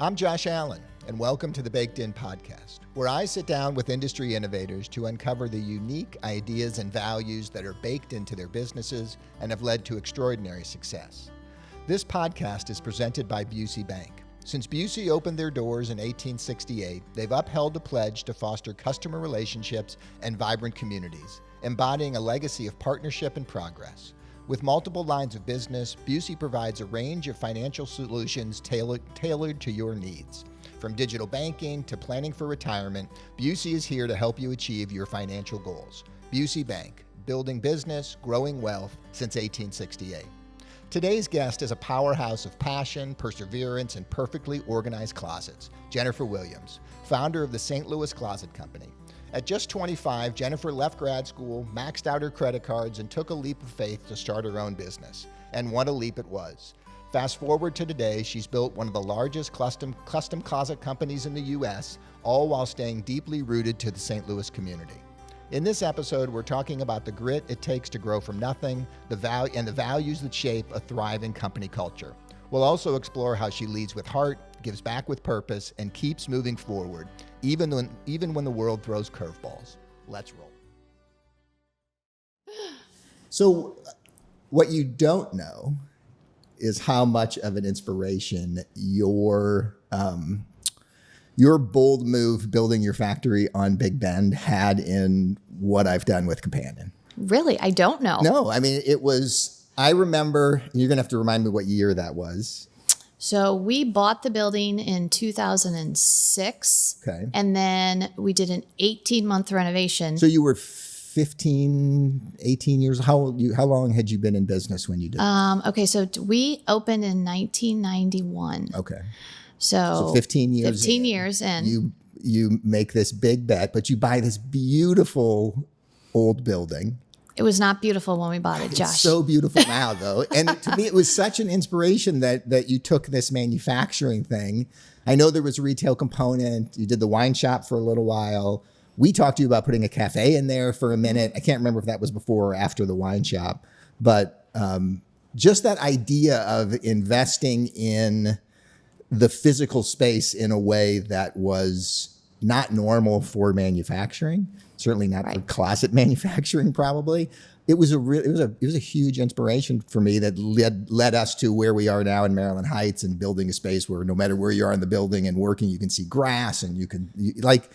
I'm Josh Allen, and welcome to the Baked In Podcast, where I sit down with industry innovators to uncover the unique ideas and values that are baked into their businesses and have led to extraordinary success. This podcast is presented by Busey Bank. Since Busey opened their doors in 1868, they've upheld a pledge to foster customer relationships and vibrant communities, embodying a legacy of partnership and progress. With multiple lines of business, Busey provides a range of financial solutions tailored to your needs. From digital banking to planning for retirement, Busey is here to help you achieve your financial goals. Busey Bank, building business, growing wealth since 1868. Today's guest is a powerhouse of passion, perseverance, and perfectly organized closets, Jennifer Williams, founder of the St. Louis Closet Company. At just 25, Jennifer left grad school, maxed out her credit cards, and took a leap of faith to start her own business. And what a leap it was. Fast forward to today, she's built one of the largest custom closet companies in the U.S., all while staying deeply rooted to the St. Louis community. In this episode, we're talking about the grit it takes to grow from nothing, the values that shape a thriving company culture. We'll also explore how she leads with heart, gives back with purpose, and keeps moving forward, even when the world throws curveballs. Let's roll. So what you don't know is how much of an inspiration your bold move building your factory on Big Bend had in what I've done with Companion. Really? I don't know. No, I mean, I remember, you're going to have to remind me what year that was. So we bought the building in 2006. Okay. And then we did an 18-month renovation. So you were 15, 18 years. How long had you been in business when you did? Okay, so we opened in 1991. Okay. So 15 years. 15 years in. You make this big bet, but you buy this beautiful old building. It was not beautiful when we bought it, Josh. It's so beautiful now, though. And to me, it was such an inspiration that you took this manufacturing thing. I know there was a retail component. You did the wine shop for a little while. We talked to you about putting a cafe in there for a minute. I can't remember if that was before or after the wine shop. But just that idea of investing in the physical space in a way that was not normal for manufacturing, certainly not for closet manufacturing, probably. It was a huge inspiration for me that led us to where we are now in Maryland Heights and building a space where no matter where you are in the building and working, you can see grass and like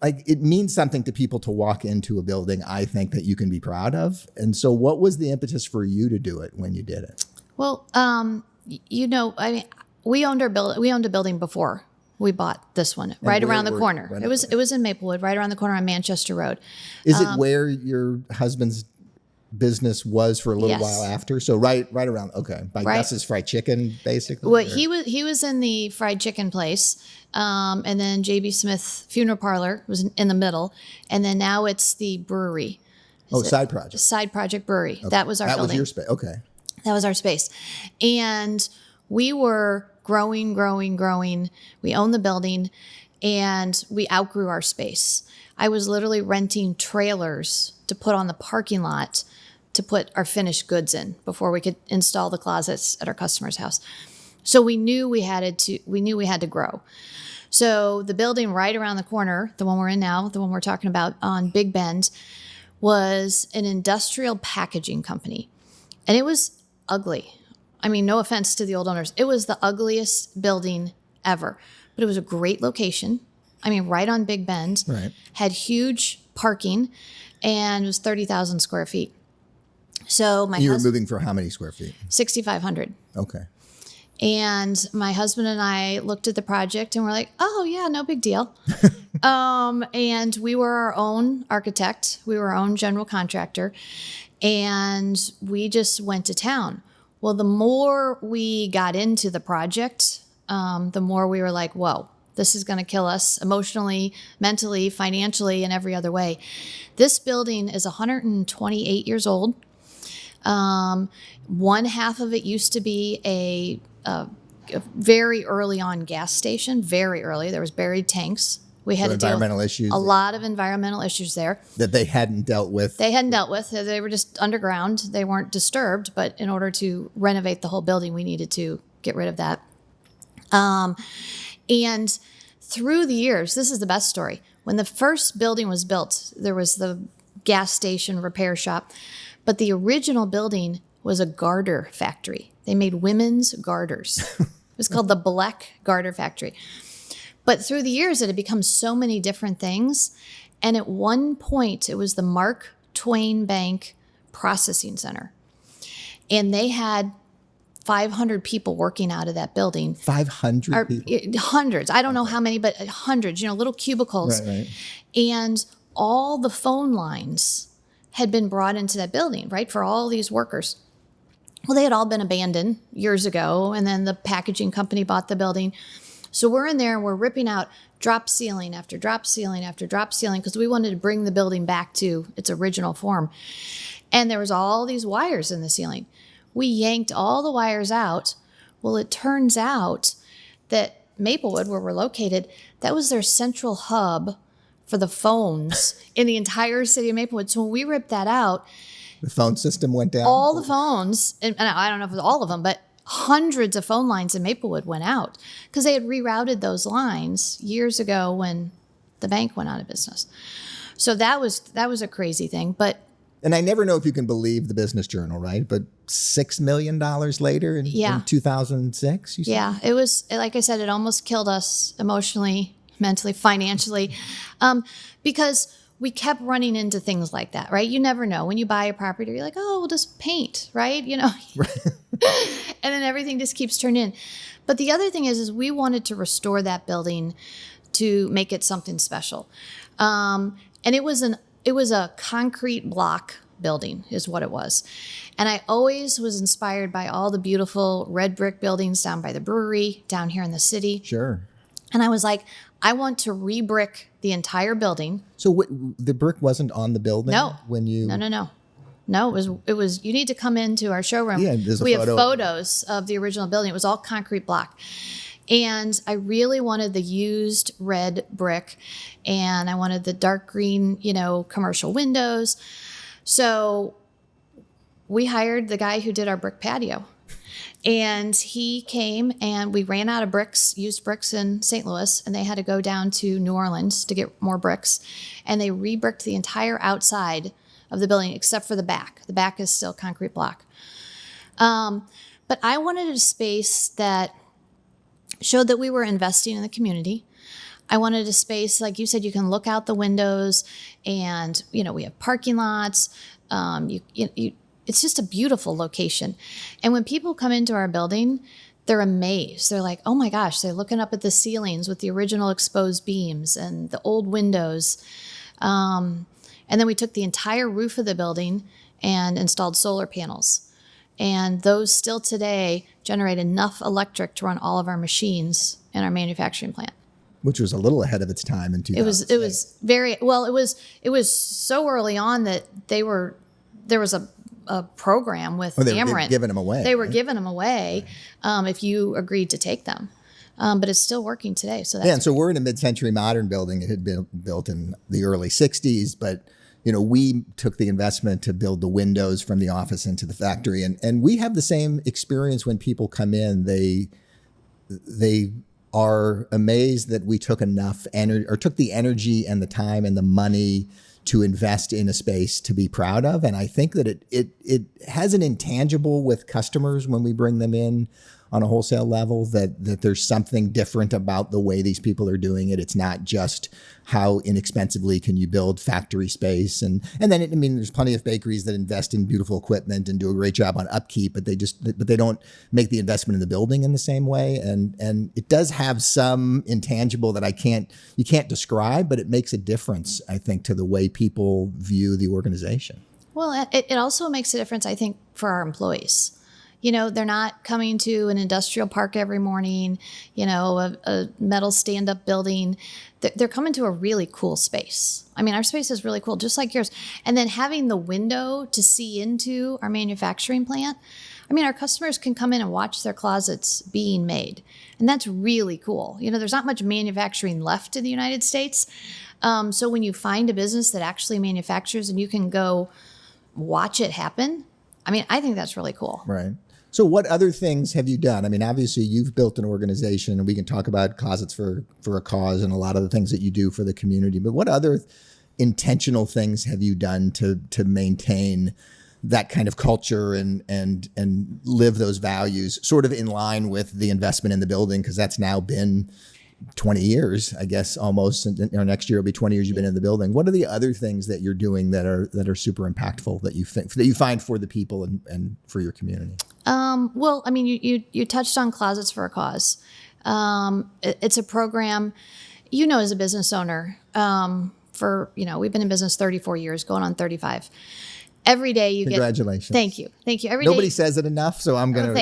it means something to people to walk into a building, I think, that you can be proud of. And so what was the impetus for you to do it when you did it? Well, we owned a building before we bought this one, right around the corner. It was in Maplewood, right around the corner on Manchester Road. Is it where your husband's business was for a little while after? So right around. Okay, by Gus's Fried Chicken, basically. Well, he was in the fried chicken place, and then JB Smith Funeral Parlor was in the middle, and then now it's the brewery. Side project. Side project brewery. Okay. That was our building. That was your space. Okay. That was our space, and we were growing. We owned the building and we outgrew our space. I was literally renting trailers to put on the parking lot to put our finished goods in before we could install the closets at our customer's house. So we knew we had to grow. So the building right around the corner, the one we're in now, the one we're talking about on Big Bend, was an industrial packaging company. And it was ugly. I mean, no offense to the old owners. It was the ugliest building ever, but it was a great location. I mean, right on Big Bend, had huge parking, and it was 30,000 square feet. So you were moving for how many square feet? 6,500. Okay. And my husband and I looked at the project and we're like, oh yeah, no big deal. And we were our own architect. We were our own general contractor, and we just went to town. Well, the more we got into the project, the more we were like, whoa, this is going to kill us emotionally, mentally, financially, and every other way. This building is 128 years old. One half of it used to be a very early on gas station, very early. There was buried tanks. We had to deal with a lot of environmental issues there. That they hadn't dealt with. They were just underground. They weren't disturbed, but in order to renovate the whole building, we needed to get rid of that. And through the years, this is the best story. When the first building was built, there was the gas station repair shop, but the original building was a garter factory. They made women's garters. It was called the Black Garter Factory. But through the years, it had become so many different things. And at one point, it was the Mark Twain Bank Processing Center. And they had 500 people working out of that building. 500 people? Hundreds. I don't know how many, but hundreds, little cubicles. Right. And all the phone lines had been brought into that building, right, for all these workers. Well, they had all been abandoned years ago, and then the packaging company bought the building. So we're in there and we're ripping out drop ceiling after drop ceiling after drop ceiling because we wanted to bring the building back to its original form. And there was all these wires in the ceiling. We yanked all the wires out. Well, it turns out that Maplewood, where we're located, that was their central hub for the phones in the entire city of Maplewood. So when we ripped that out, the phone system went down? All the phones, and I don't know if it was all of them, but hundreds of phone lines in Maplewood went out because they had rerouted those lines years ago when the bank went out of business. So that was a crazy thing. And I never know if you can believe the Business Journal, right? But $6 million later in 2006, you said? Yeah, it was, like I said, it almost killed us emotionally, mentally, financially, because we kept running into things like that, right? You never know. When you buy a property, you're like, oh, we'll just paint, right? Right. And then everything just keeps turning in. But the other thing is we wanted to restore that building to make it something special. And it was a concrete block building is what it was. And I always was inspired by all the beautiful red brick buildings down by the brewery, down here in the city. Sure. And I was like, I want to re-brick the entire building. So the brick wasn't on the building? No. When you... No, it was. You need to come into our showroom. Yeah, there's we have photos of the original building. It was all concrete block. And I really wanted the used red brick, and I wanted the dark green, commercial windows. So we hired the guy who did our brick patio. And he came and we ran out of bricks, used bricks in St. Louis, and they had to go down to New Orleans to get more bricks. And they re-bricked the entire outside of the building except for the back. The back is still concrete block. But I wanted a space that showed that we were investing in the community. I wanted a space, like you said, you can look out the windows and, we have parking lots. It's just a beautiful location. And when people come into our building, they're amazed. They're like, oh my gosh, they're looking up at the ceilings with the original exposed beams and the old windows. And then we took the entire roof of the building and installed solar panels. And those still today generate enough electric to run all of our machines in our manufacturing plant. Which was a little ahead of its time in 2006. It was very, well, it was so early on that there was a program with Amarin. Giving them away. They were giving them away if you agreed to take them. But it's still working today. So that's and so we're in a mid-century modern building. It had been built in the early 60s, but we took the investment to build the windows from the office into the factory. And we have the same experience when people come in. They are amazed that we took enough energy, or took the energy and the time and the money to invest in a space to be proud of. And I think that it has an intangible with customers when we bring them in on a wholesale level, that there's something different about the way these people are doing it. It's not just how inexpensively can you build factory space. And then, there's plenty of bakeries that invest in beautiful equipment and do a great job on upkeep, but they don't make the investment in the building in the same way. And it does have some intangible that you can't describe, but it makes a difference, I think, to the way people view the organization. Well, it also makes a difference, I think, for our employees. They're not coming to an industrial park every morning, a metal stand-up building. They're coming to a really cool space. Our space is really cool, just like yours. And then having the window to see into our manufacturing plant. Our customers can come in and watch their closets being made. And that's really cool. There's not much manufacturing left in the United States. So when you find a business that actually manufactures and you can go watch it happen, I think that's really cool. Right. So what other things have you done? I mean, obviously you've built an organization, and we can talk about Closets for a Cause and a lot of the things that you do for the community, but what other intentional things have you done to maintain that kind of culture and live those values sort of in line with the investment in the building? Because that's now been 20 years, I guess, almost. And, next year will be 20 years you've been in the building. What are the other things that you're doing that are super impactful that you find for the people and for your community? Well, I mean, you touched on Closets for a Cause. It's a program, as a business owner, we've been in business 34 years, going on 35. Every day you Congratulations. Thank you. Nobody says it enough, so I'm gonna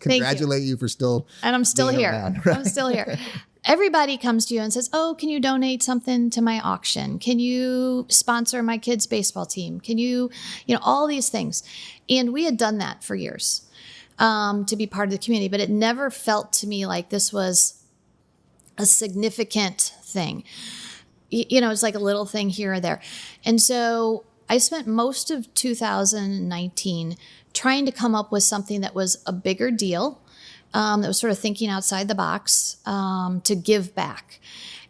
congratulate you for still. And I'm still here. Around, right? I'm still here. Everybody comes to you and says, "Oh, can you donate something to my auction? Can you sponsor my kids' baseball team? Can you, all these things?" And we had done that for years to be part of the community, but it never felt to me like this was a significant thing. It's like a little thing here or there. And so I spent most of 2019 trying to come up with something that was a bigger deal, that was sort of thinking outside the box, to give back,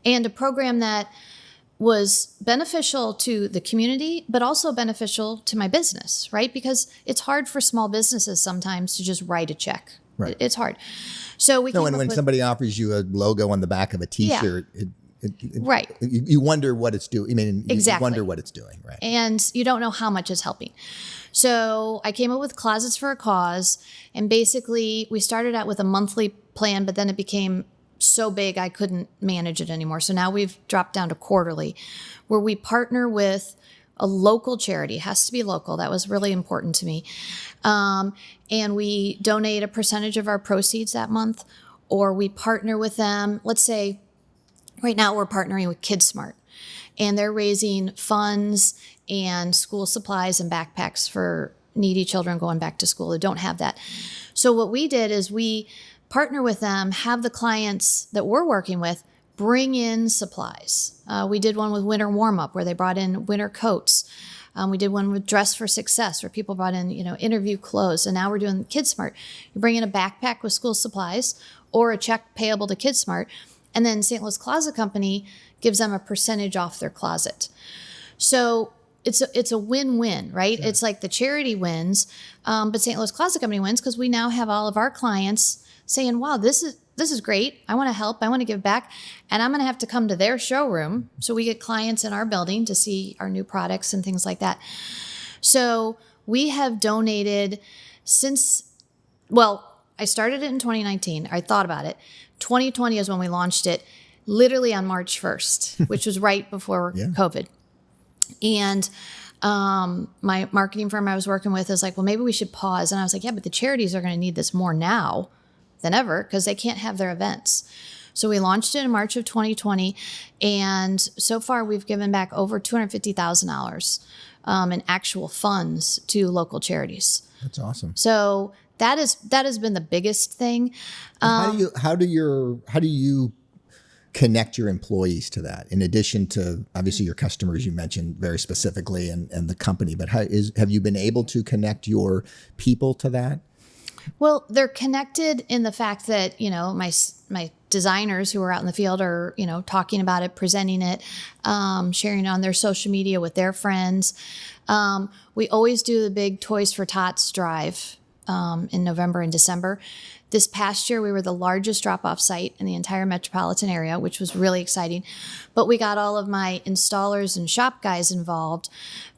and a program that was beneficial to the community, but also beneficial to my business, right? Because it's hard for small businesses sometimes to just write a check. Right. It's hard. So when somebody offers you a logo on the back of a T-shirt, right. You wonder what it's doing. I mean, exactly. You wonder what it's doing, right? And you don't know how much it's helping. So I came up with Closets for a Cause, and basically we started out with a monthly plan, but then it became so big I couldn't manage it anymore. So now we've dropped down to quarterly, where we partner with a local charity. It has to be local. That was really important to me. And we donate a percentage of our proceeds that month, or we partner with them. Let's say right now we're partnering with KidSmart, and they're raising funds and school supplies and backpacks for needy children going back to school who don't have that. So what we did is we partner with them, have the clients that we're working with bring in supplies. We did one with winter warm-up where they brought in winter coats. We did one with Dress for Success where people brought in, interview clothes. And now we're doing KidSmart. You bring in a backpack with school supplies or a check payable to KidSmart, and then St. Louis Closet Company gives them a percentage off their closet. So it's a win-win, right? Sure. It's like the charity wins, but St. Louis Closet Company wins because we now have all of our clients saying, "Wow, this is great. I want to help. I want to give back." And I'm going to have to come to their showroom. So we get clients in our building to see our new products and things like that. So we have donated I started it in 2019. I thought about it. 2020 is when we launched it, literally on March 1st, which was right before COVID. And my marketing firm I was working with is like, "Well, maybe we should pause." And I was like, "Yeah, but the charities are going to need this more now than ever because they can't have their events." So we launched it in March of 2020. And so far we've given back over $250,000 in actual funds to local charities. That's awesome. So that has been the biggest thing. How do you connect your employees to that, in addition to obviously your customers you mentioned very specifically and the company, but have you been able to connect your people to that? Well, they're connected in the fact that, my designers who are out in the field are, talking about it, presenting it, sharing it on their social media with their friends. We always do the big Toys for Tots drive in November and December. This past year, we were the largest drop-off site in the entire metropolitan area, which was really exciting. But we got all of my installers and shop guys involved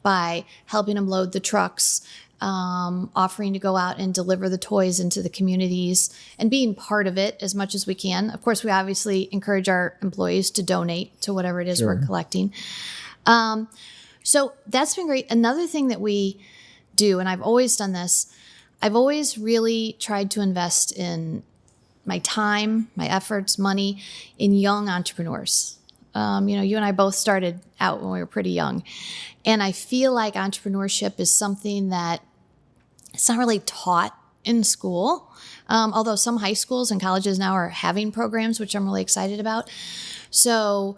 by helping them load the trucks, offering to go out and deliver the toys into the communities and being part of it as much as we can. Of course, we obviously encourage our employees to donate to whatever it is we're collecting. So that's been great. Another thing that we do, and I've always done this, I've always really tried to invest in my time, my efforts, money in young entrepreneurs. You and I both started out when we were pretty young. And I feel like entrepreneurship is something that it's not really taught in school, although some high schools and colleges now are having programs, which I'm really excited about. So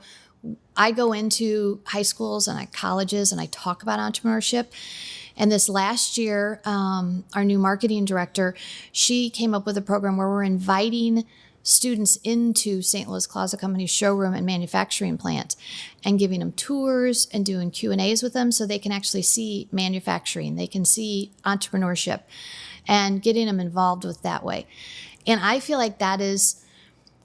I go into high schools and colleges and I talk about entrepreneurship. And this last year, our new marketing director, she came up with a program where we're inviting students into St. Louis Closet Company's showroom and manufacturing plant and giving them tours and doing Q&As with them so they can actually see manufacturing. They can see entrepreneurship and getting them involved with that way. And I feel like that is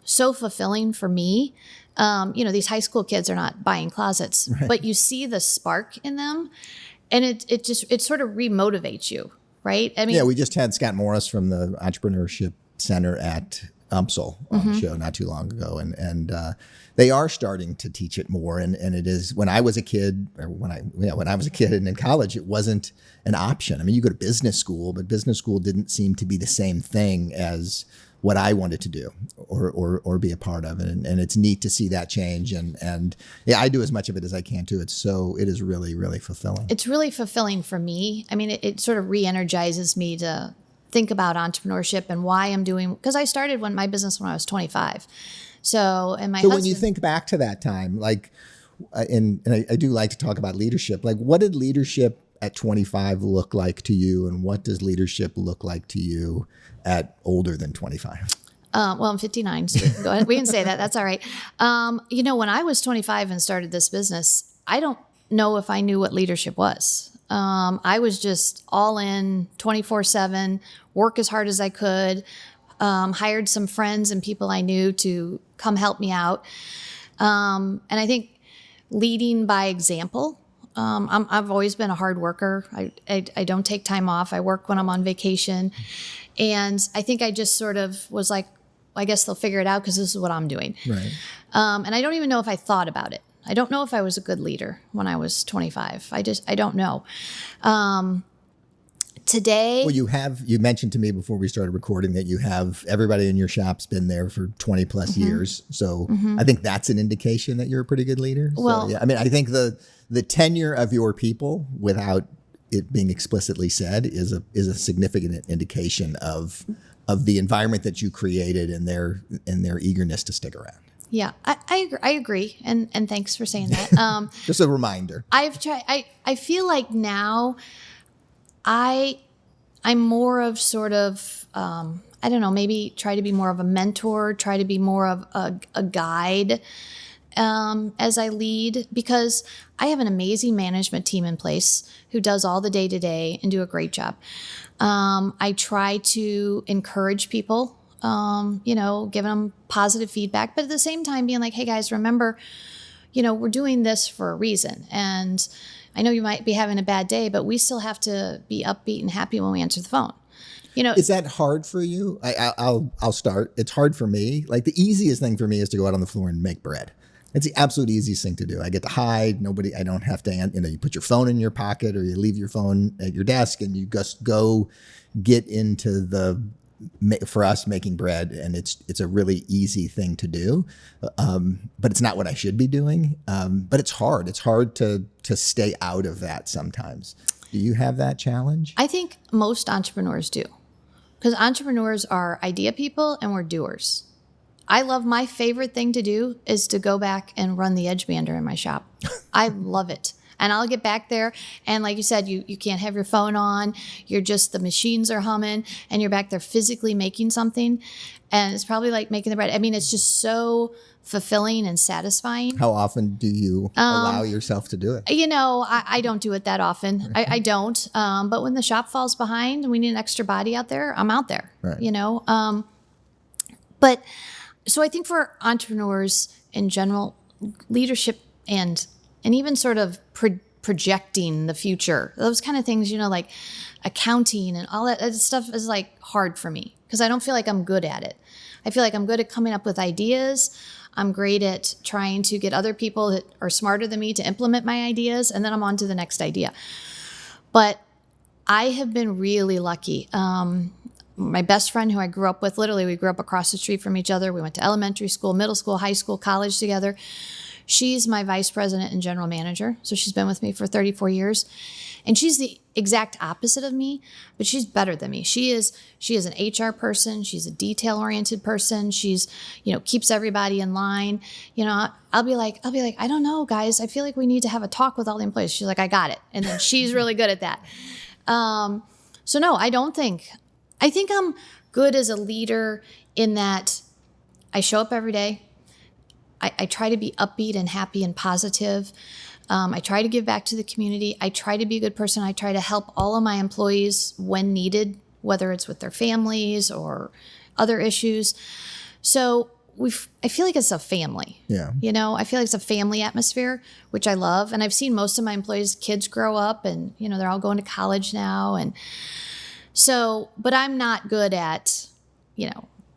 so fulfilling for me. These high school kids are not buying closets, right, but you see the spark in them and it sort of remotivates you, right? I mean, yeah, we just had Scott Morris from the Entrepreneurship Center at UMSL on the show not too long ago. And they are starting to teach it more. And it is, when I was a kid, or when I was a kid and in college, it wasn't an option. I mean, you go to business school, but business school didn't seem to be the same thing as what I wanted to do or be a part of. And it's neat to see that change. And yeah, I do as much of it as I can too. It is really, really fulfilling. It's really fulfilling for me. I mean, it sort of re-energizes me to think about entrepreneurship and why I'm doing, because I started my business when I was 25. So when you think back to that time, like, and I do like to talk about leadership, like what did leadership at 25 look like to you? And what does leadership look like to you at older than 25? Well, I'm 59, so go ahead. We can say that. That's all right. When I was 25 and started this business, I don't know if I knew what leadership was. I was just all in 24/7, work as hard as I could, hired some friends and people I knew to come help me out. And I think leading by example. I've always been a hard worker. I don't take time off. I work when I'm on vacation. And I think I just sort of was like, I guess they'll figure it out because this is what I'm doing. Right. And I don't even know if I thought about it. I don't know if I was a good leader when I was 25. I don't know. Today. Well, you mentioned to me before we started recording that you have everybody in your shop's been there for 20 plus years. So I think that's an indication that you're a pretty good leader. Well, so, yeah, I mean, I think the tenure of your people, without it being explicitly said, is a significant indication of the environment that you created and their eagerness to stick around. Yeah, I agree. And thanks for saying that. Just a reminder. I've tried, I feel like now I'm more of sort of, I don't know, maybe try to be more of a mentor, try to be more of a guide as I lead, because I have an amazing management team in place who does all the day-to-day and do a great job. I try to encourage people, giving them positive feedback, but at the same time being like, hey guys, remember, we're doing this for a reason. And I know you might be having a bad day, but we still have to be upbeat and happy when we answer the phone. Is that hard for you? I'll start. It's hard for me. Like the easiest thing for me is to go out on the floor and make bread. It's the absolute easiest thing to do. I get to hide. I don't have to, you put your phone in your pocket or you leave your phone at your desk and you just go get into for us making bread. And it's a really easy thing to do. But it's not what I should be doing. But it's hard. It's hard to stay out of that sometimes. Do you have that challenge? I think most entrepreneurs do, because entrepreneurs are idea people and we're doers. My favorite thing to do is to go back and run the edge bander in my shop. I love it. And I'll get back there. And like you said, you can't have your phone on. The machines are humming and you're back there physically making something. And it's probably like making the bread. I mean, it's just so fulfilling and satisfying. How often do you allow yourself to do it? I don't do it that often. I don't. But when the shop falls behind and we need an extra body out there, I'm out there, right. So I think for entrepreneurs in general, leadership and even sort of projecting the future, those kind of things, like accounting and all that stuff is like hard for me because I don't feel like I'm good at it. I feel like I'm good at coming up with ideas. I'm great at trying to get other people that are smarter than me to implement my ideas, and then I'm on to the next idea. But I have been really lucky. My best friend who I grew up with, literally we grew up across the street from each other. We went to elementary school, middle school, high school, college together. She's my vice president and general manager. So she's been with me for 34 years. And she's the exact opposite of me, but she's better than me. She is an HR person. She's a detail oriented person. She's, keeps everybody in line. I'll be like, I don't know, guys. I feel like we need to have a talk with all the employees. She's like, I got it. And then she's really good at that. So no, I think I'm good as a leader in that I show up every day. I try to be upbeat and happy and positive. I try to give back to the community. I try to be a good person. I try to help all of my employees when needed, whether it's with their families or other issues. So I feel like it's a family. Yeah. I feel like it's a family atmosphere, which I love. And I've seen most of my employees' kids grow up and, they're all going to college now. And so, but I'm not good at,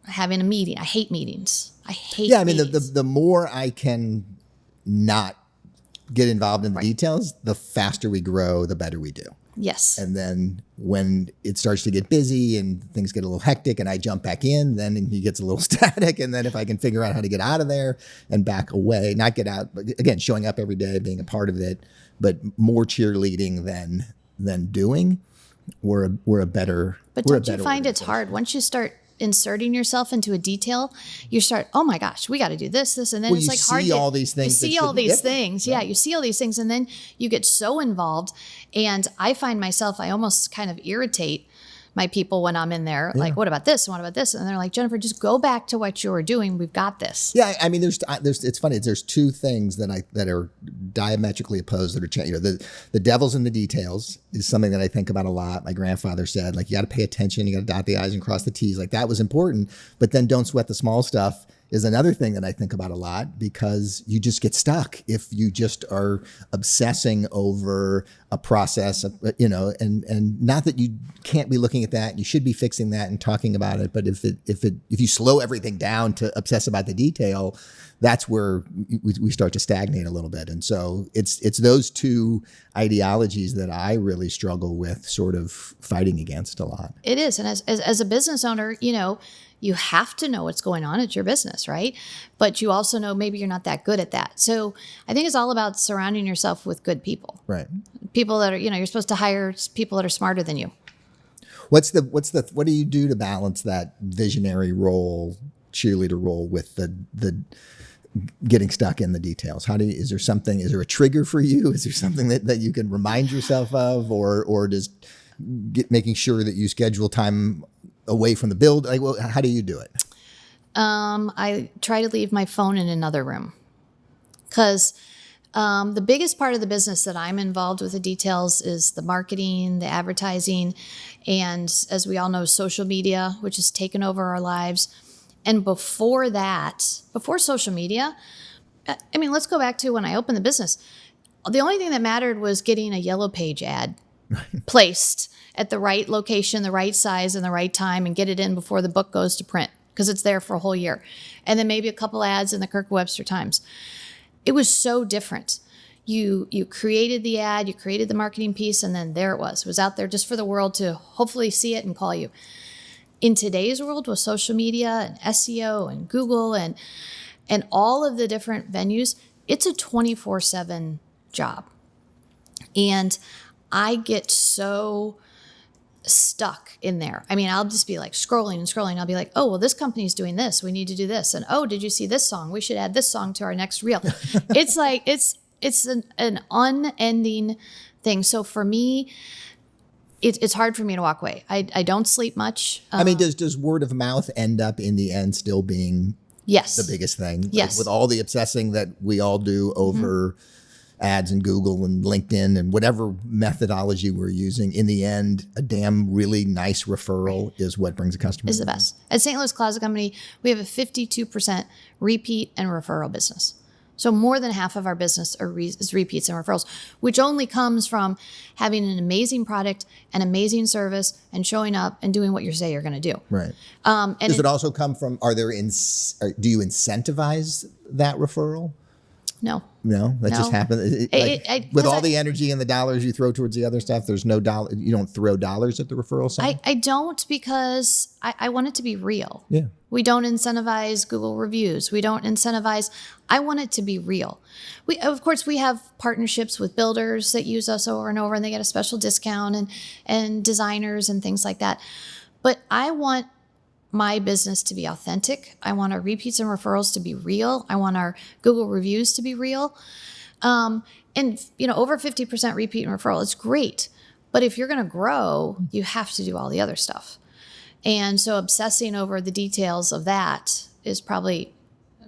having a meeting. I hate meetings. Yeah, I mean, the more I can not get involved in the details, the faster we grow, the better we do. Yes. And then when it starts to get busy and things get a little hectic and I jump back in, then he gets a little static. And then if I can figure out how to get out of there and back away, not get out, but again, showing up every day, being a part of it, but more cheerleading than doing, we're a better. But don't you find it's hard once you start inserting yourself into a detail? You start, oh my gosh, we got to do this, and then it's like hard. You see all these things. You see all these things. Yeah, you see all these things, and then you get so involved. And I find myself, I almost kind of irritate my people when I'm in there. Like, what about this? And what about this? And they're like, Jennifer, just go back to what you were doing. We've got this. Yeah, I mean, there's. It's funny. There's two things that are diametrically opposed that are the devil's in the details is something that I think about a lot. My grandfather said, like, you got to pay attention. You got to dot the I's and cross the T's. Like, that was important. But then don't sweat the small stuff is another thing that I think about a lot, because you just get stuck if you just are obsessing over a process, and not that you can't be looking at that, you should be fixing that and talking about it. But if you slow everything down to obsess about the detail, that's where we start to stagnate a little bit. And so it's those two ideologies that I really struggle with sort of fighting against a lot. It is. And as a business owner, you have to know what's going on at your business, right? But you also know maybe you're not that good at that. So I think it's all about surrounding yourself with good people. Right. People that are, you're supposed to hire people that are smarter than you. What do you do to balance that visionary role, cheerleader role with the getting stuck in the details? Is there a trigger for you? Is there something that you can remind yourself of, or does making sure that you schedule time away from the build? Like, well, how do you do it? I try to leave my phone in another room, because the biggest part of the business that I'm involved with the details is the marketing, the advertising, and as we all know, social media, which has taken over our lives. And before social media, I mean, let's go back to when I opened the business. The only thing that mattered was getting a yellow page ad placed at the right location, the right size, and the right time, and get it in before the book goes to print, because it's there for a whole year. And then maybe a couple ads in the Kirk-Webster Times. It was so different. You created the ad, you created the marketing piece, and then there it was. It was out there just for the world to hopefully see it and call you. In today's world with social media and SEO and Google and all of the different venues, it's a 24/7 job. And I get so stuck in there. I mean, I'll just be like scrolling and scrolling. I'll be like, oh, well, this company's doing this. We need to do this. And oh, did you see this song? We should add this song to our next reel. It's like, it's an unending thing. So for me, it's hard for me to walk away. I don't sleep much. I mean, does word of mouth end up in the end still being the biggest thing? Yes. Like, with all the obsessing that we all do over ads and Google and LinkedIn and whatever methodology we're using, in the end, a damn really nice referral is what brings a customer. Is the best. At St. Louis Closet Company, we have a 52% repeat and referral business. So more than half of our business is repeats and referrals, which only comes from having an amazing product, an amazing service, and showing up and doing what you say you're going to do. Right. And does it also come from, do you incentivize that referral? No, that just happened. With all the energy and the dollars you throw towards the other stuff, there's no dollar. You don't throw dollars at the referral side. I don't, because I want it to be real. Yeah. We don't incentivize Google reviews. We don't incentivize. I want it to be real. Of course, we have partnerships with builders that use us over and over, and they get a special discount, and designers and things like that. But I want my business to be authentic. I want our repeats and referrals to be real. I want our Google reviews to be real. And over 50% repeat and referral, it's great. But if you're going to grow, you have to do all the other stuff. And so obsessing over the details of that is probably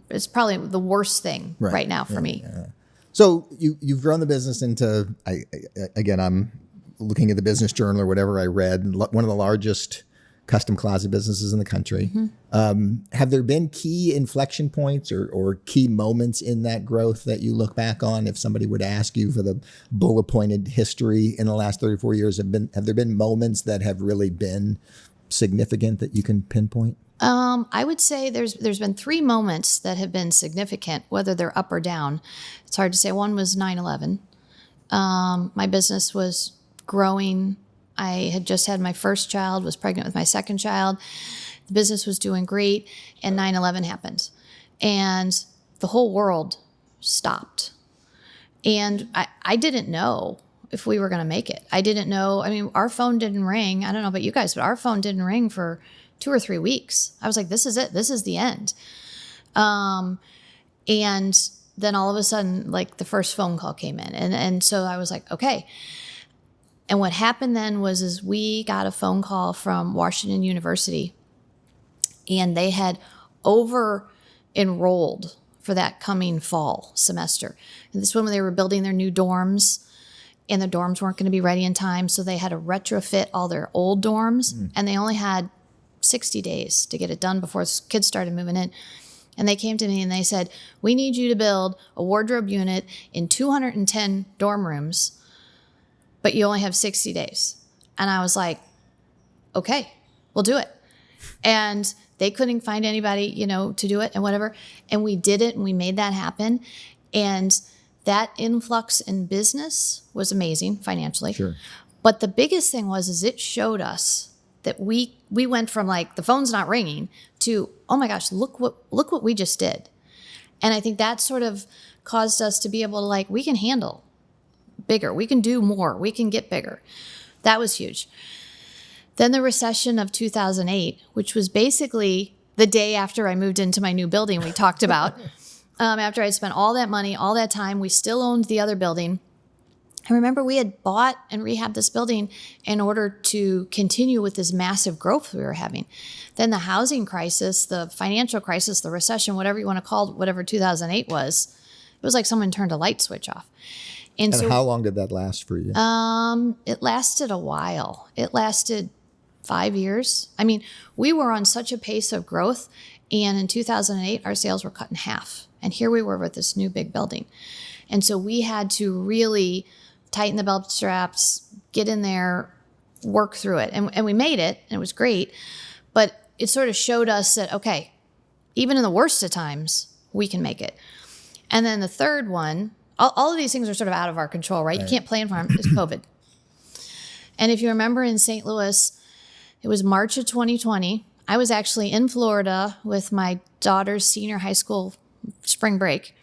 the worst thing right now for me. Yeah. So you've grown the business into, I'm looking at the Business Journal or whatever I read, one of the largest custom closet businesses in the country. Mm-hmm. Have there been key inflection points or key moments in that growth that you look back on? If somebody would ask you for the bullet pointed history in the last 34 years, have there been moments that have really been significant that you can pinpoint? I would say there's been 3 moments that have been significant, whether they're up or down. It's hard to say. One was 9/11. My business was growing. I had just had my first child, was pregnant with my second child. The business was doing great, and 9/11 happened. And the whole world stopped. And I didn't know if we were going to make it. I didn't know. I mean, our phone didn't ring. I don't know about you guys, but our phone didn't ring for 2 or 3 weeks. I was like, this is it. This is the end. And then all of a sudden, like, the first phone call came in. And so I was like, okay. And what happened then was we got a phone call from Washington University, and they had over-enrolled for that coming fall semester. And this one, when they were building their new dorms, and the dorms weren't going to be ready in time, so they had to retrofit all their old dorms, and they only had 60 days to get it done before kids started moving in. And they came to me and they said, we need you to build a wardrobe unit in 210 dorm rooms, but you only have 60 days. And I was like, okay, we'll do it. And they couldn't find anybody, to do it and whatever. And we did it, and we made that happen. And that influx in business was amazing financially. Sure. But the biggest thing is it showed us that we went from, like, the phone's not ringing to, oh my gosh, look what we just did. And I think that sort of caused us to be able to, like, we can handle bigger. We can do more. We can get bigger. That was huge. Then the recession of 2008, which was basically the day after I moved into my new building we talked about. After I spent all that money, all that time, we still owned the other building. I remember we had bought and rehabbed this building in order to continue with this massive growth we were having. Then the housing crisis, the financial crisis, the recession, whatever you want to call it, whatever 2008 was, it was like someone turned a light switch off. And so, how long did that last for you? It lasted a while. It lasted 5 years. I mean, we were on such a pace of growth, and in 2008, our sales were cut in half. And here we were with this new big building. And so we had to really tighten the belt straps, get in there, work through it. And we made it, and it was great. But it sort of showed us that, okay, even in the worst of times, we can make it. And then the third one, all of these things are sort of out of our control, right? You can't plan for them. It's COVID. And if you remember, in St. Louis, it was March of 2020. I was actually in Florida with my daughter's senior high school spring break.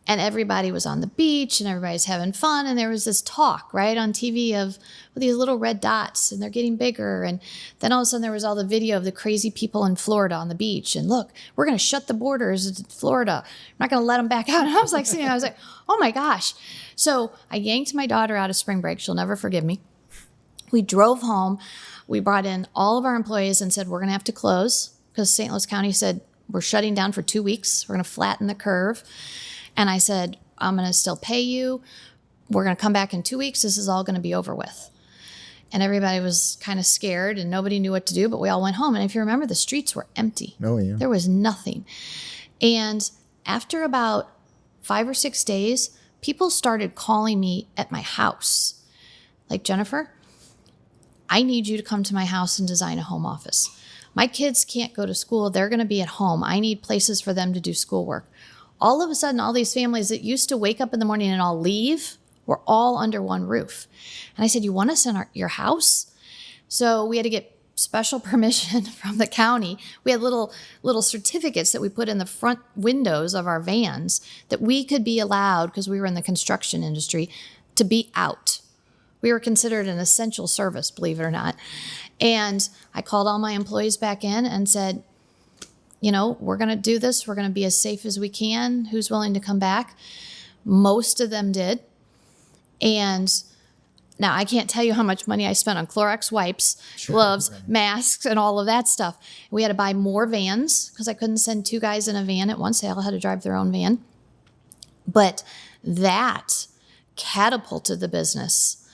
And everybody was on the beach, and everybody's having fun. And there was this talk, right, on TV of these little red dots, and they're getting bigger. And then all of a sudden there was all the video of the crazy people in Florida on the beach. And look, we're going to shut the borders to Florida. I'm not going to let them back out. And I was like, oh my gosh. So I yanked my daughter out of spring break. She'll never forgive me. We drove home. We brought in all of our employees and said, we're going to have to close, because St. Louis County said, we're shutting down for 2 weeks. We're going to flatten the curve. And I said, I'm going to still pay you. We're going to come back in 2 weeks. This is all going to be over with. And everybody was kind of scared, and nobody knew what to do, but we all went home. And if you remember, the streets were empty. Oh, yeah. There was nothing. And after about 5 or 6 days, people started calling me at my house. Like, Jennifer, I need you to come to my house and design a home office. My kids can't go to school. They're going to be at home. I need places for them to do schoolwork. All of a sudden, all these families that used to wake up in the morning and all leave were all under one roof. And I said, you want us in your house? So we had to get special permission from the county. We had little certificates that we put in the front windows of our vans that we could be allowed, because we were in the construction industry, to be out. We were considered an essential service, believe it or not. And I called all my employees back in and said, we're going to do this. We're going to be as safe as we can. Who's willing to come back? Most of them did. And now, I can't tell you how much money I spent on Clorox wipes, gloves, masks, and all of that stuff. We had to buy more vans because I couldn't send 2 guys in a van at once. They all had to drive their own van. But that catapulted the business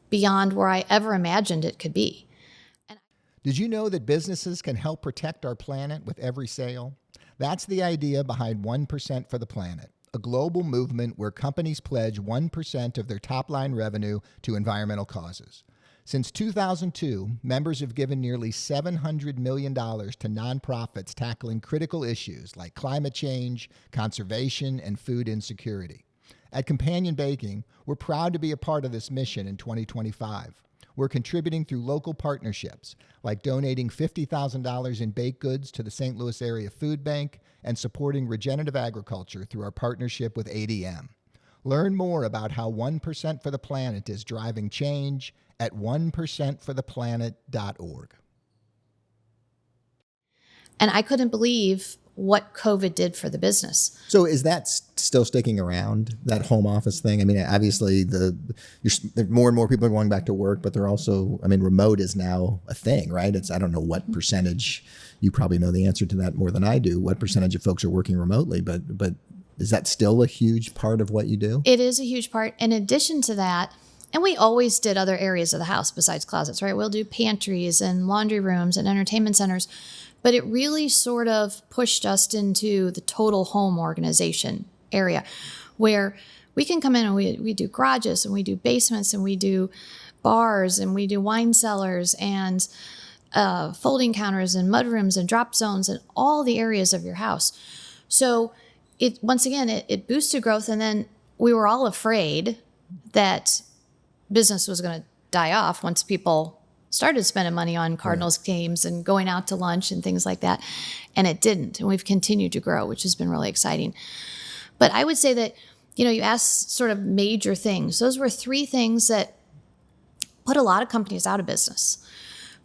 beyond where I ever imagined it could be. Did you know that businesses can help protect our planet with every sale? That's the idea behind 1% for the Planet, a global movement where companies pledge 1% of their top-line revenue to environmental causes. Since 2002, members have given nearly $700 million to nonprofits tackling critical issues like climate change, conservation, and food insecurity. At Companion Baking, we're proud to be a part of this mission in 2025. We're contributing through local partnerships, like donating $50,000 in baked goods to the St. Louis Area Food Bank and supporting regenerative agriculture through our partnership with ADM. Learn more about how 1% for the Planet is driving change at 1%fortheplanet.org. And I couldn't believe what COVID did for the business. So is that still sticking around, that home office thing? I mean, obviously more and more people are going back to work, but they're also, remote is now a thing, right? I don't know what percentage, you probably know the answer to that more than I do, what percentage of folks are working remotely, but is that still a huge part of what you do? It is a huge part. In addition to that, and we always did other areas of the house besides closets, right? We'll do pantries and laundry rooms and entertainment centers. But it really sort of pushed us into the total home organization area where we can come in and we do garages and we do basements and we do bars and we do wine cellars and folding counters and mudrooms and drop zones and all the areas of your house. So it boosted growth. And then we were all afraid that business was going to die off once people started spending money on Cardinals games and going out to lunch and things like that. And it didn't. And we've continued to grow, which has been really exciting. But I would say that, you asked sort of major things. Those were 3 things that put a lot of companies out of business.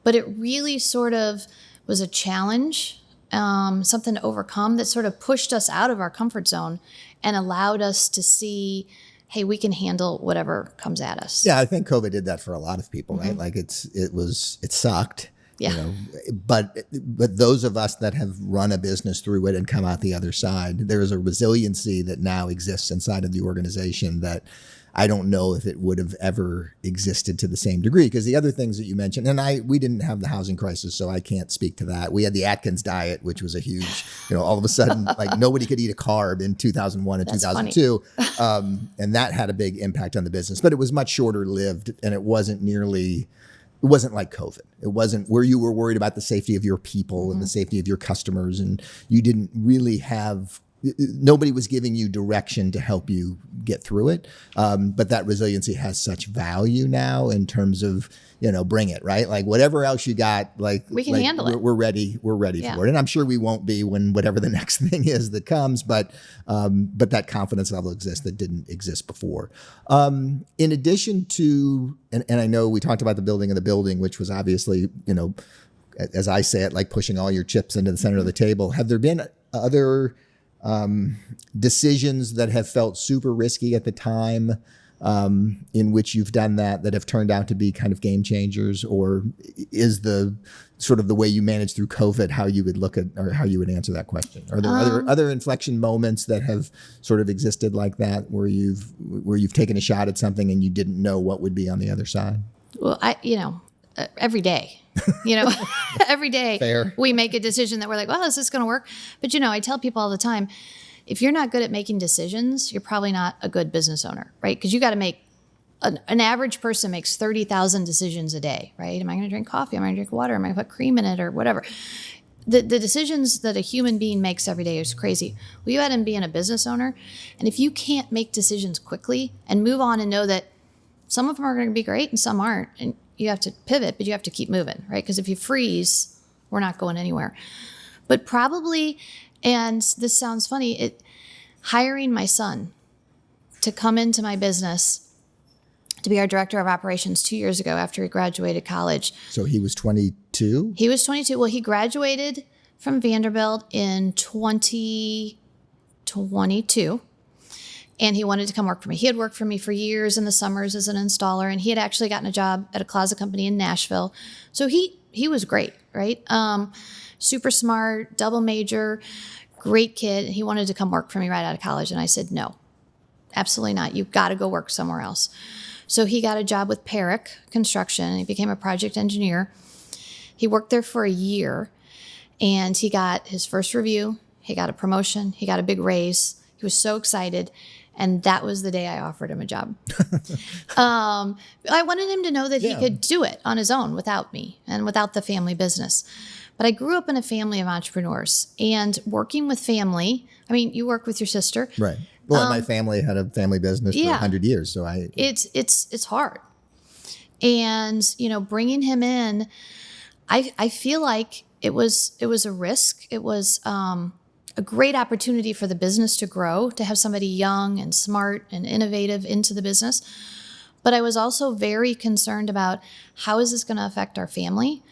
But it really sort of was a challenge, something to overcome that sort of pushed us out of our comfort zone and allowed us to see, hey, we can handle whatever comes at us. Yeah, I think COVID did that for a lot of people, right? Like it sucked. Yeah. But those of us that have run a business through it and come out the other side, there is a resiliency that now exists inside of the organization that I don't know if it would have ever existed to the same degree. Because the other things that you mentioned, and we didn't have the housing crisis, so I can't speak to that. We had the Atkins diet, which was a huge, all of a sudden, like nobody could eat a carb in 2001 and 2002. And that had a big impact on the business, but it was much shorter lived and it wasn't like COVID. It wasn't where you were worried about the safety of your people and the safety of your customers. And you didn't really nobody was giving you direction to help you get through it. But that resiliency has such value now in terms of, bring it, right? Like whatever else you got, we can handle it. We're ready for it. And I'm sure we won't be when whatever the next thing is that comes, but that confidence level exists that didn't exist before. In addition to, and I know we talked about the building of the building, which was obviously, as I say it, like pushing all your chips into the center of the table. Have there been other decisions that have felt super risky at the time in which you've done that have turned out to be kind of game changers? Or is the sort of the way you managed through COVID how you would look at or how you would answer that question? Are there other inflection moments that have sort of existed like that where you've taken a shot at something and you didn't know what would be on the other side? Well, every day. Every day Fair. We make a decision that we're like, well, is this going to work? But, I tell people all the time, if you're not good at making decisions, you're probably not a good business owner, right? Because you got to make, an average person makes 30,000 decisions a day, right? Am I going to drink coffee? Am I going to drink water? Am I going to put cream in it or whatever? the decisions that a human being makes every day is crazy. Well, you add in being a business owner, and if you can't make decisions quickly and move on and know that some of them are going to be great and some aren't, and you have to pivot, but you have to keep moving, right? Because if you freeze, we're not going anywhere. But probably, and this sounds funny, hiring my son to come into my business to be our director of operations 2 years ago after he graduated college. So he was 22? He was 22. Well, he graduated from Vanderbilt in 2022, and he wanted to come work for me. He had worked for me for years in the summers as an installer, and he had actually gotten a job at a closet company in Nashville. So he was great, right? Super smart, double major, great kid. He wanted to come work for me right out of college, and I said, no, absolutely not. You've got to go work somewhere else. So he got a job with Perrick Construction, and he became a project engineer. He worked there for a year, and he got his first review. He got a promotion. He got a big raise. He was so excited, and that was the day I offered him a job. I wanted him to know that he could do it on his own without me and without the family business. But I grew up in a family of entrepreneurs, and working with family, I mean, you work with your sister. Right. Well, my family had a family business for 100 years, so it's hard. And, bringing him in, I feel like it was a risk. It was a great opportunity for the business to grow, to have somebody young and smart and innovative into the business. But I was also very concerned about how is this going to affect our family?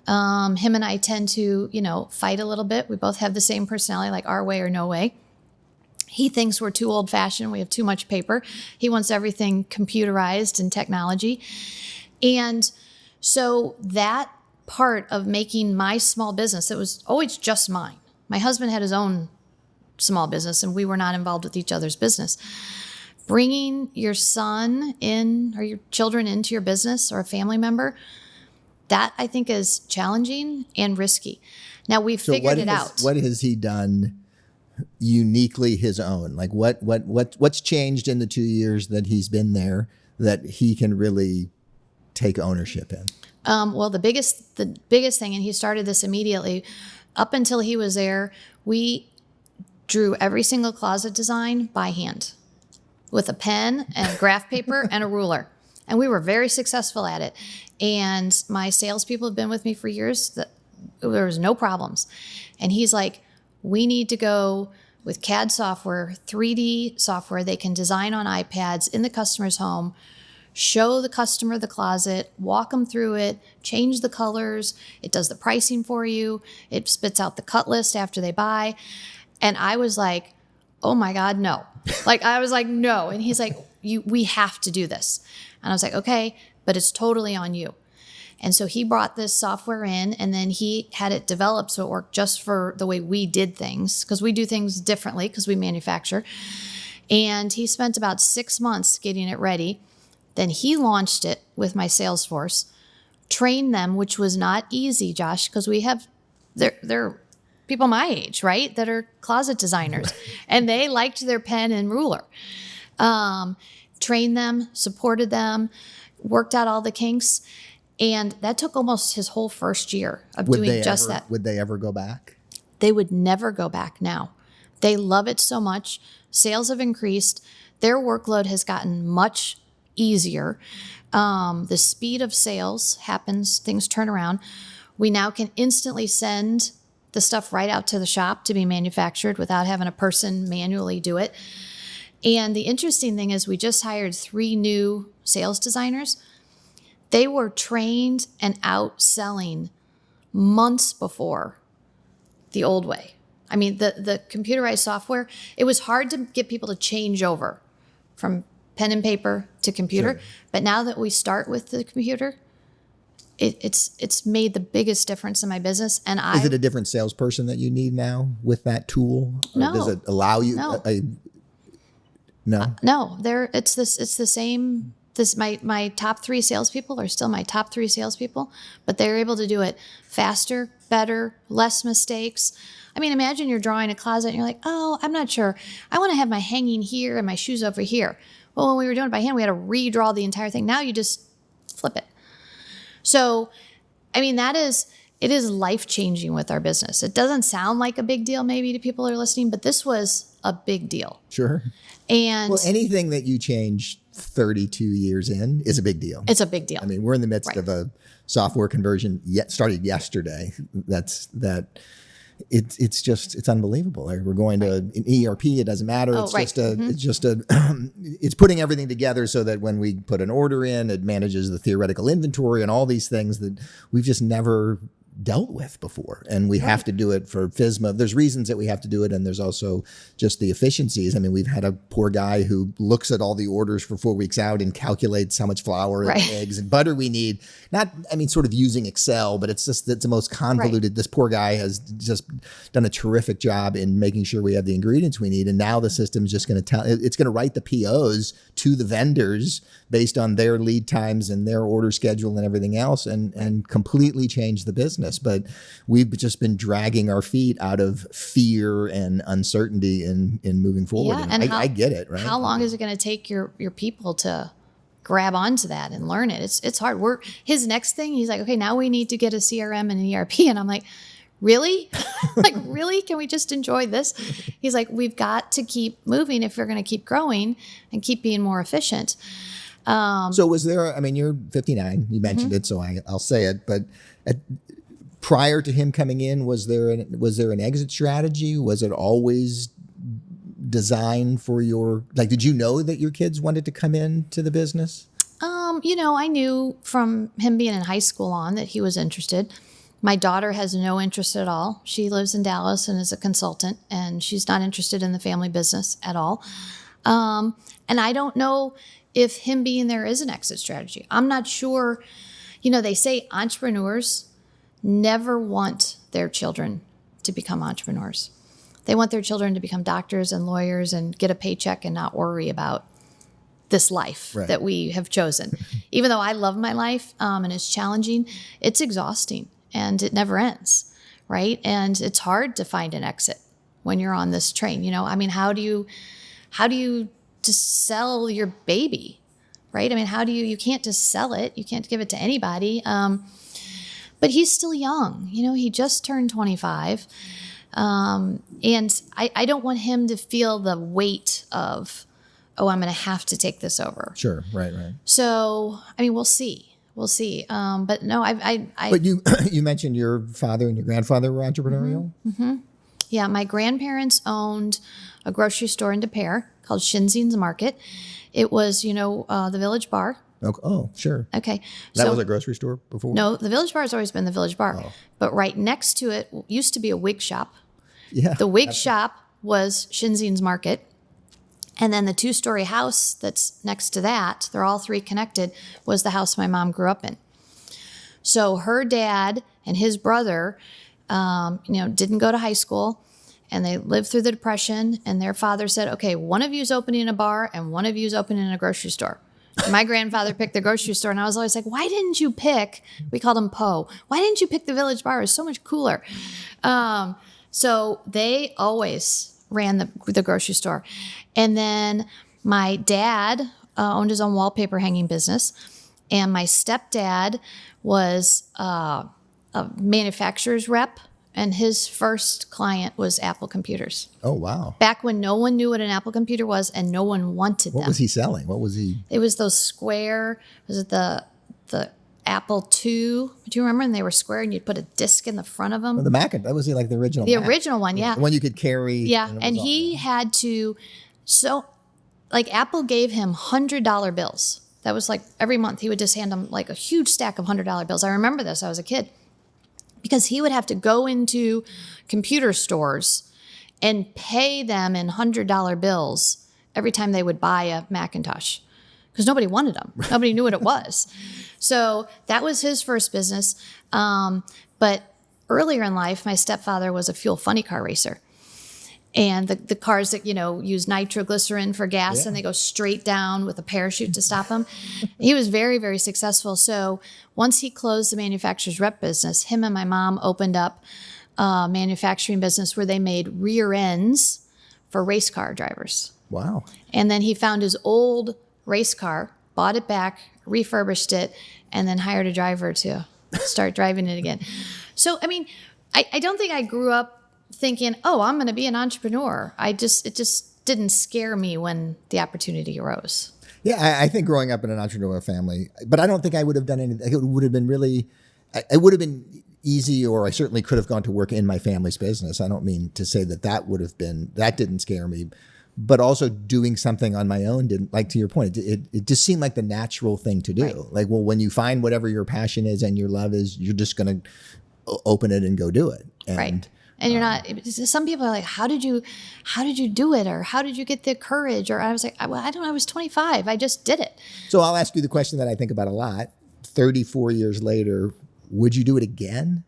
Him and I tend to, fight a little bit. We both have the same personality, like our way or no way. He thinks we're too old-fashioned. We have too much paper. He wants everything computerized and technology. And so that part of making my small business, it was always just mine. My husband had his own small business, and we were not involved with each other's business. Bringing your son in or your children into your business or a family member, that I think is challenging and risky. Now we've figured it out. What has he done uniquely his own? Like what's changed in the 2 years that he's been there that he can really take ownership in? Well, the biggest thing, and he started this immediately. Up until he was there, we drew every single closet design by hand with a pen and graph paper and a ruler. And we were very successful at it. And my salespeople have been with me for years. There was no problems. And he's like, we need to go with CAD software, 3D software. They can design on iPads in the customer's home, show the customer the closet, walk them through it, change the colors. It does the pricing for you. It spits out the cut list after they buy. And I was like, oh my God, no. I was like, no. And he's like, we have to do this. And I was like, okay, but it's totally on you. And so he brought this software in, and then he had it developed so it worked just for the way we did things, because we do things differently because we manufacture. And he spent about 6 months getting it ready. Then he launched it with my sales force, trained them, which was not easy, Josh, because they're people my age, right, that are closet designers, and they liked their pen and ruler. Trained them, supported them, worked out all the kinks. And that took almost his whole first year of doing just that. Would they ever go back? They would never go back now. They love it so much. Sales have increased. Their workload has gotten much easier. The speed of sales happens, things turn around. We now can instantly send the stuff right out to the shop to be manufactured without having a person manually do it. And the interesting thing is we just hired 3 new sales designers. They were trained and out selling months before the old way. I mean, the computerized software, it was hard to get people to change over from pen and paper to computer. Sure. But now that we start with the computer, it's made the biggest difference in my business. And Is it a different salesperson that you need now with that tool? No. Or does it allow you? No. No. It's the same. My top 3 salespeople are still my top 3 salespeople, but they're able to do it faster, better, less mistakes. I mean, imagine you're drawing a closet and you're like, oh, I'm not sure. I want to have my hanging here and my shoes over here. Well, when we were doing it by hand, we had to redraw the entire thing. Now you just flip it. So, I mean, that is, it is life-changing with our business. It doesn't sound like a big deal maybe to people who are listening, but this was a big deal. Sure. And well, anything that you change 32 years in is a big deal. It's a big deal. I mean, we're in the midst of a software conversion started yesterday. It's unbelievable. Like, we're going to an ERP. It doesn't matter. It's putting everything together so that when we put an order in, it manages the theoretical inventory and all these things that we've just never dealt with before. And we have to do it for FSMA. There's reasons that we have to do it. And there's also just the efficiencies. I mean, we've had a poor guy who looks at all the orders for 4 weeks out and calculates how much flour and eggs and butter we need. Sort of using Excel, but it's the most convoluted. This poor guy has just done a terrific job in making sure we have the ingredients we need. And now the system's just going to it's going to write the POs to the vendors based on their lead times and their order schedule and everything else, and completely change the business. But we've just been dragging our feet out of fear and uncertainty in moving forward. Yeah, and I get it, right? How long is it going to take your people to grab onto that and learn it? It's hard. His next thing, he's like, okay, now we need to get a CRM and an ERP. And I'm like, really? Really? Can we just enjoy this? He's like, we've got to keep moving if we're going to keep growing and keep being more efficient. So was there, you're 59, you mentioned it, so I'll say it, but prior to him coming in, was there an exit strategy? Was it always designed for did you know that your kids wanted to come into the business? I knew from him being in high school on that he was interested. My daughter has no interest at all. She lives in Dallas and is a consultant, and she's not interested in the family business at all. And I don't know if him being there is an exit strategy. I'm not sure. They say entrepreneurs never want their children to become entrepreneurs. They want their children to become doctors and lawyers and get a paycheck and not worry about this life that we have chosen. Even though I love my life and it's challenging, it's exhausting and it never ends, right? And it's hard to find an exit when you're on this train. How do you just sell your baby, right? You can't just sell it. You can't give it to anybody. But he's still young. He just turned 25. And I don't want him to feel the weight of, I'm going to have to take this over. Sure. Right. So, we'll see. But no, But you mentioned your father and your grandfather were entrepreneurial? Mm-hmm. Yeah. My grandparents owned a grocery store in Des Peres called Shinzine's Market. It was, the Village Bar. Oh, sure. Okay. That was a grocery store before? No, the Village Bar has always been the Village Bar. Oh. But right next to it used to be a wig shop. Yeah. The wig shop was Shinzine's Market. And then the 2-story house that's next to that, they're all three connected, was the house my mom grew up in. So her dad and his brother, didn't go to high school, and they lived through the Depression. And their father said, okay, one of you's opening a bar and one of you's opening a grocery store. And my grandfather picked the grocery store, and I was always like, why didn't you pick, we called him Poe, why didn't you pick the Village Bar? It was so much cooler. So they always ran the grocery store. And then my dad owned his own wallpaper hanging business. And my stepdad was a manufacturer's rep. And his first client was Apple computers. Oh, wow. Back when no one knew what an Apple computer was and no one wanted them. What was he selling? What was he? It was those square, was it the Apple II? Do you remember? And they were square and you'd put a disc in the front of them. Well, the Mac, that was like the original The Mac. original one, yeah. The one you could carry. Yeah, and he had to, Apple gave him $100 bills. That was like every month he would just hand them like a huge stack of $100 bills. I remember this, I was a kid. Because he would have to go into computer stores and pay them in $100 bills every time they would buy a Macintosh. Because nobody wanted them. Nobody knew what it was. So that was his first business. But earlier in life, my stepfather was a fuel funny car racer. And the cars that, use nitroglycerin for gas and they go straight down with a parachute to stop them. He was very, very successful. So once he closed the manufacturer's rep business, him and my mom opened up a manufacturing business where they made rear ends for race car drivers. Wow. And then he found his old race car, bought it back, refurbished it, and then hired a driver to start driving it again. So, I mean, I don't think I grew up thinking, oh, I'm going to be an entrepreneur. It just didn't scare me when the opportunity arose. Yeah, I think growing up in an entrepreneurial family, but I don't think I would have done anything. It would have been it would have been easy, or I certainly could have gone to work in my family's business. I don't mean to say that that didn't scare me, but also doing something on my own didn't, like to your point, it just seemed like the natural thing to do. Right. Like, well, when you find whatever your passion is and your love is, you're just going to open it and go do it. And, right. And you're not, some people are like, how did you do it? Or how did you get the courage? Or I was like, well, I don't know. I was 25. I just did it. So I'll ask you the question that I think about a lot. 34 years later, would you do it again?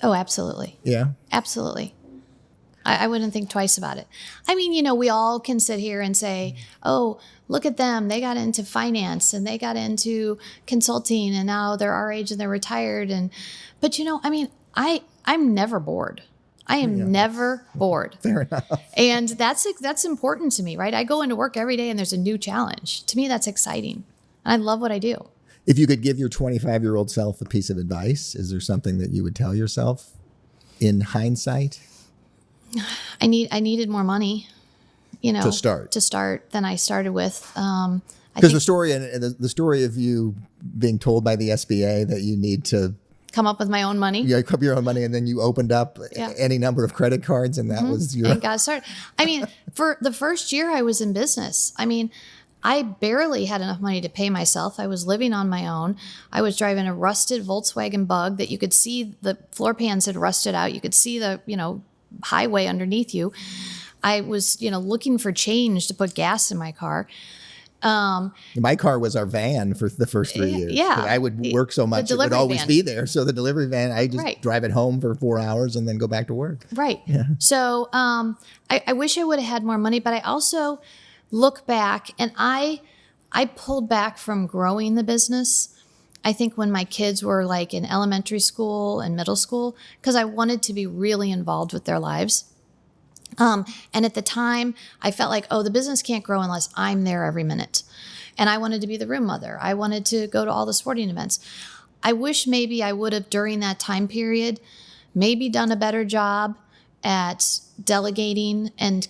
Oh, absolutely. Yeah. Absolutely. I wouldn't think twice about it. I mean, we all can sit here and say, oh, look at them. They got into finance and they got into consulting and now they're our age and they're retired. But I mean, I'm never bored. I am never bored. Fair enough. And that's important to me, right? I go into work every day and there's a new challenge. To me, that's exciting. And I love what I do. If you could give your 25-year-old self a piece of advice, is there something that you would tell yourself in hindsight? I needed more money, to start than I started with. Because the story of you being told by the SBA that you need to come up with my own money. Yeah, come up with your own money, and then you opened up any number of credit cards, and that was your. And got started. I mean, for the first year I was in business, I mean, I barely had enough money to pay myself. I was living on my own. I was driving a rusted Volkswagen Bug that you could see the floor pans had rusted out. You could see the highway underneath you. I was looking for change to put gas in my car. My car was our van for the first 3 years. Yeah. I would work so much, it would always be there. So the delivery van, I just drive it home for 4 hours and then go back to work. Right. Yeah. So I wish I would have had more money, but I also look back and I pulled back from growing the business. I think when my kids were like in elementary school and middle school, because I wanted to be really involved with their lives. And at the time, I felt like, oh, the business can't grow unless I'm there every minute. And I wanted to be the room mother. I wanted to go to all the sporting events. I wish maybe I would have, during that time period, maybe done a better job at delegating and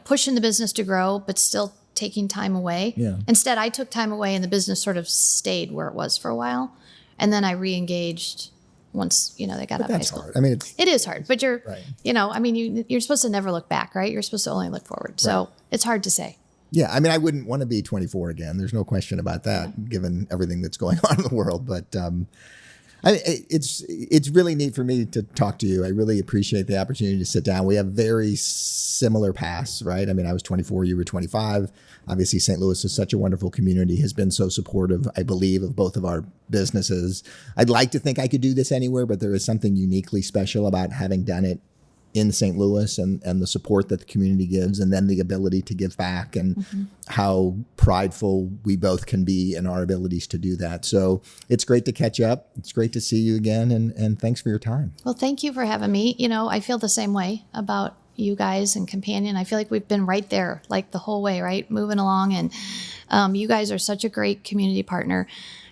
pushing the business to grow, but still taking time away. Yeah. Instead, I took time away and the business sort of stayed where it was for a while. And then I re-engaged once, they got out of high school. Hard. I mean, it is hard, but you're, right. I mean, you're supposed to never look back, right? You're supposed to only look forward. So it's hard to say. Yeah. I mean, I wouldn't want to be 24 again. There's no question about that, given everything that's going on in the world. But it's really neat for me to talk to you. I really appreciate the opportunity to sit down. We have very similar paths, right? I mean, I was 24, you were 25. Obviously, St. Louis is such a wonderful community, has been so supportive, I believe, of both of our businesses. I'd like to think I could do this anywhere, but there is something uniquely special about having done it in St. Louis and the support that the community gives, and then the ability to give back, and how prideful we both can be in our abilities to do that. So it's great to catch up. It's great to see you again, and thanks for your time. Well, thank you for having me. I feel the same way about you guys and Companion. I feel like we've been right there, like the whole way, right? Moving along. And you guys are such a great community partner.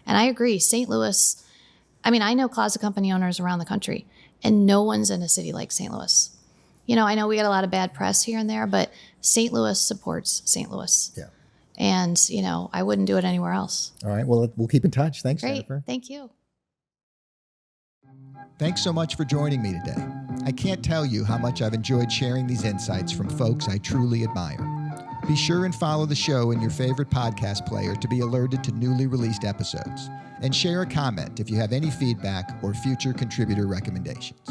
And I agree, St. Louis, I mean, I know closet company owners around the country, and no one's in a city like St. Louis. I know we get a lot of bad press here and there, but St. Louis supports St. Louis. Yeah. And, I wouldn't do it anywhere else. All right. Well, we'll keep in touch. Thanks, Great. Jennifer. Thank you. Thanks so much for joining me today. I can't tell you how much I've enjoyed sharing these insights from folks I truly admire. Be sure and follow the show in your favorite podcast player to be alerted to newly released episodes. And share a comment if you have any feedback or future contributor recommendations.